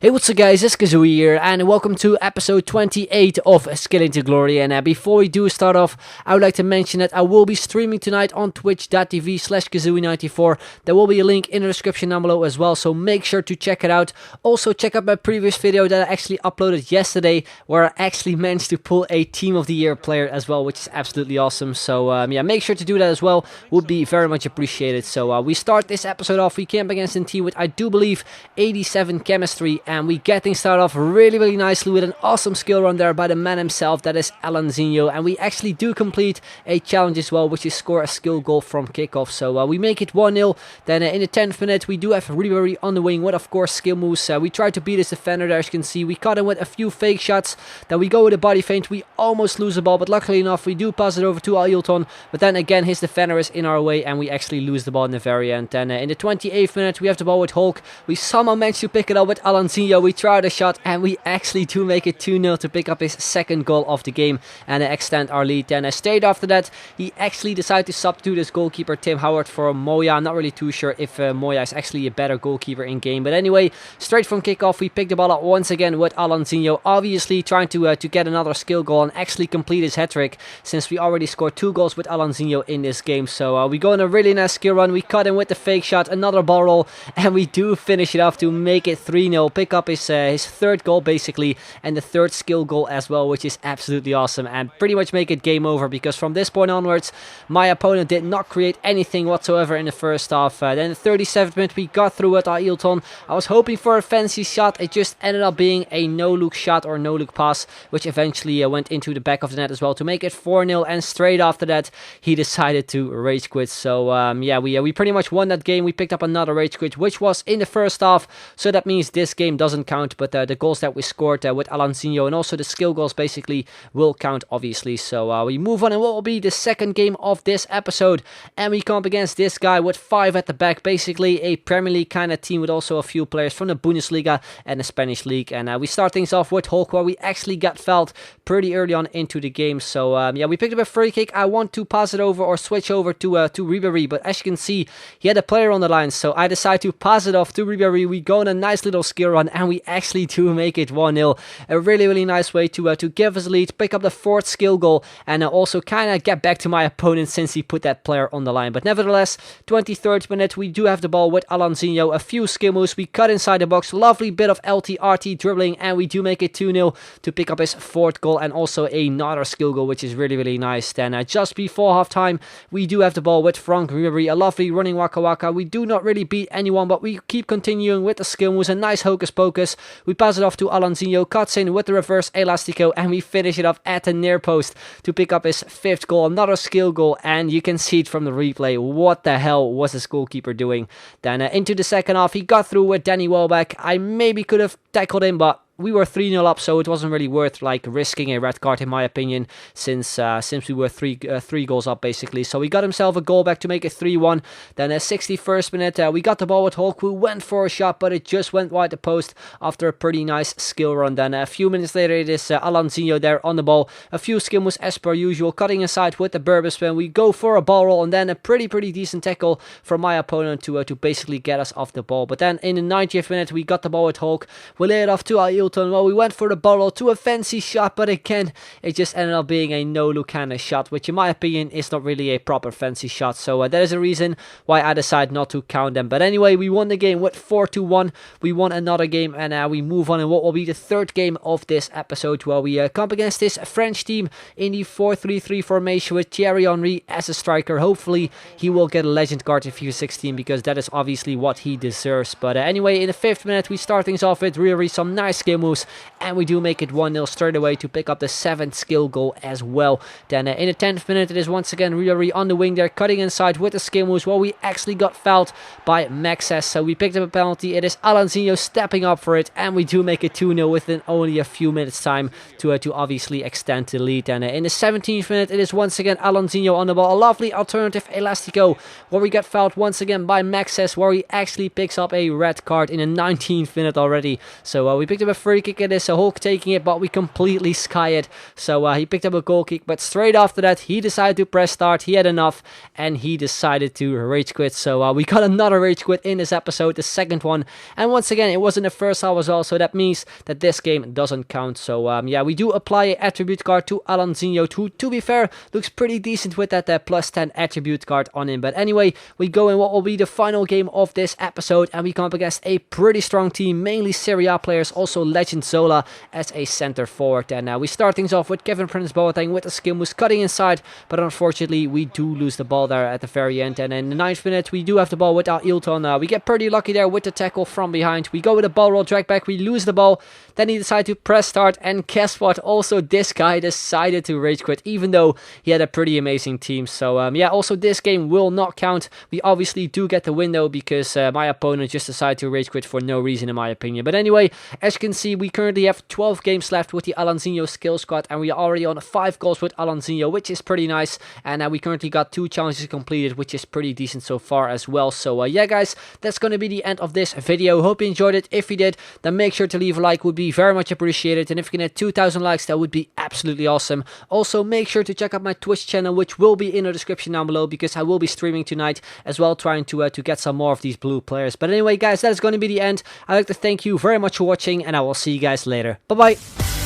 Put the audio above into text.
Hey, what's up guys, it's Kazooie here, and welcome to episode 28 of Scaling to Glory. And before we do start off, I would like to mention that I will be streaming tonight on twitch.tv/Kazooie94. There will be a link in the description down below as well, so make sure to check it out. Also, check out my previous video that I actually uploaded yesterday, where I actually managed to pull a Team of the Year player as well, which is absolutely awesome. So yeah, make sure to do that as well, would be very much appreciated. So we start this episode off, we camp against a team with, I do believe, 87 chemistry, and we get things started off really nicely with an awesome skill run there by the man himself, that is Alanzinho, and we actually do complete a challenge as well, which is score a skill goal from kickoff. So we make it 1-0. Then in the 10th minute we do have Ribery on the wing with, of course, skill moves. We try to beat this defender there, as you can see. We caught him with a few fake shots, then we go with a body feint, we almost lose the ball, but luckily enough we do pass it over to Ailton, but then again his defender is in our way and we actually lose the ball in the very end. Then in the 28th minute we have the ball with Hulk, we somehow managed to pick it up with Alanzinho. We tried a shot and we actually do make it 2-0 to pick up his second goal of the game and extend our lead. Then straight after that he actually decided to substitute his goalkeeper Tim Howard for Moya. I'm not really too sure if Moya is actually a better goalkeeper in game, but anyway, straight from kickoff we pick the ball up once again with Alanzinho, obviously trying to get another skill goal and actually complete his hat-trick, since we already scored 2 goals with Alanzinho in this game. So we go on a really nice skill run, we cut him with the fake shot, another ball roll, and we do finish it off to make it 3-0, pick up his third goal basically, and the third skill goal as well, which is absolutely awesome, and pretty much make it game over, because from this point onwards my opponent did not create anything whatsoever in the first half. Then in the 37th minute we got through with Ailton. I was hoping for a fancy shot, it just ended up being a no-look shot or no-look pass, which eventually went into the back of the net as well to make it 4-0, and straight after that he decided to rage quit. So yeah, we pretty much won that game. We picked up another rage quit, which was in the first half, so that means this game doesn't count, but the goals that we scored with Alanzinho and also the skill goals basically will count, obviously. So we move on, and what will be the second game of this episode, and we come up against this guy with 5 at the back, basically a Premier League kind of team with also a few players from the Bundesliga and the Spanish League. And we start things off with Hulk, where we actually got fouled pretty early on into the game. So yeah, we picked up a free kick. I want to pass it over or switch over to Ribery, but as you can see he had a player on the line, so I decided to pass it off to Ribery. We go on a nice little skill run and we actually do make it 1-0. A really nice way to give us a lead, pick up the 4th skill goal, and also kind of get back to my opponent since he put that player on the line. But nevertheless, 23rd minute we do have the ball with Alanzinho, a few skill moves, we cut inside the box, lovely bit of LT-RT dribbling, and we do make it 2-0 to pick up his 4th goal and also another skill goal, which is really nice. Then just before halftime we do have the ball with Frank Ribery, a lovely running waka waka. We do not really beat anyone, but we keep continuing with the skill moves, a nice hocus pocus. We pass it off to Alanzinho, cuts in with the reverse elastico, and we finish it off at the near post to pick up his 5th goal, another skill goal, and you can see it from the replay. What the hell was this goalkeeper doing? Then into the second half he got through with Danny Welbeck. I maybe could have tackled him, but we were 3-0 up, so it wasn't really worth like risking a red card in my opinion, since we were three goals up basically. So he got himself a goal back to make it 3-1. Then 61st minute we got the ball with Hulk, who went for a shot, but it just went wide the post after a pretty nice skill run. Then a few minutes later it is Alanzinho there on the ball, a few skill moves as per usual, cutting inside with the Berber spin. We go for a ball roll and then a pretty decent tackle from my opponent to basically get us off the ball. But then in the 90th minute we got the ball with Hulk, we lay it off to Ailton. Well, we went for the ball roll to a fancy shot, but again it just ended up being a no-look kind of shot, which in my opinion is not really a proper fancy shot. So that is a reason why I decided not to count them. But anyway, we won the game with 4-1. We won another game, and we move on in what will be the third game of this episode, where we come up against this French team in the 4-3-3 formation with Thierry Henry as a striker. Hopefully he will get a legend card in FIFA 16, because that is obviously what he deserves. But anyway, in the 5th minute we start things off with really some nice skill moves, and we do make it 1-0 straight away to pick up the 7th skill goal as well. Then in the 10th minute it is once again Ribery on the wing there, cutting inside with the skill moves. Well, we actually got fouled by Maxes, so we picked up a penalty. It is Alanzinho stepping up for it, and we do make it 2-0 within only a few minutes time to obviously extend the lead. And in the 17th minute it is once again Alanzinho on the ball, a lovely alternative elastico, where we get fouled once again by Maxes, where he actually picks up a red card in the 19th minute already. So we picked up a free kick. It is a Hulk taking it, but we completely sky it. So he picked up a goal kick, but straight after that, he decided to press start. He had enough, and he decided to rage quit. So we got another rage quit in this episode, the second one. And once again, it wasn't the first half as well, so that means that this game doesn't count. So yeah, we do apply an attribute card to Alonzinho, who, to be fair, looks pretty decent with that plus 10 attribute card on him. But anyway, we go in what will be the final game of this episode, and we come up against a pretty strong team, mainly Serie A players, also Legend Zola as a center forward. And we start things off with Kevin Prince Boateng with the skill moves cutting inside, but unfortunately we do lose the ball there at the very end. And in the 9th minute, we do have the ball with Ailton. We get pretty lucky there with the tackle from behind. We go with a ball roll drag back, we lose the ball. Then he decided to press start, and guess what? Also, this guy decided to rage quit, even though he had a pretty amazing team. So yeah, also this game will not count. We obviously do get the win though, because my opponent just decided to rage quit for no reason, in my opinion. But anyway, as you can see, we currently have 12 games left with the Alonzinho skill squad, and we are already on 5 goals with Alonzinho, which is pretty nice. And we currently got 2 challenges completed, which is pretty decent so far as well. So yeah, guys, that's going to be the end of this video. Hope you enjoyed it. If you did, then make sure to leave a like, would be very much appreciated. And if you can hit 2,000 likes, that would be absolutely awesome. Also, make sure to check out my Twitch channel, which will be in the description down below, because I will be streaming tonight as well, trying to get some more of these blue players. But anyway, guys, that is going to be the end. I'd like to thank you very much for watching, and I will see you guys later. Bye bye.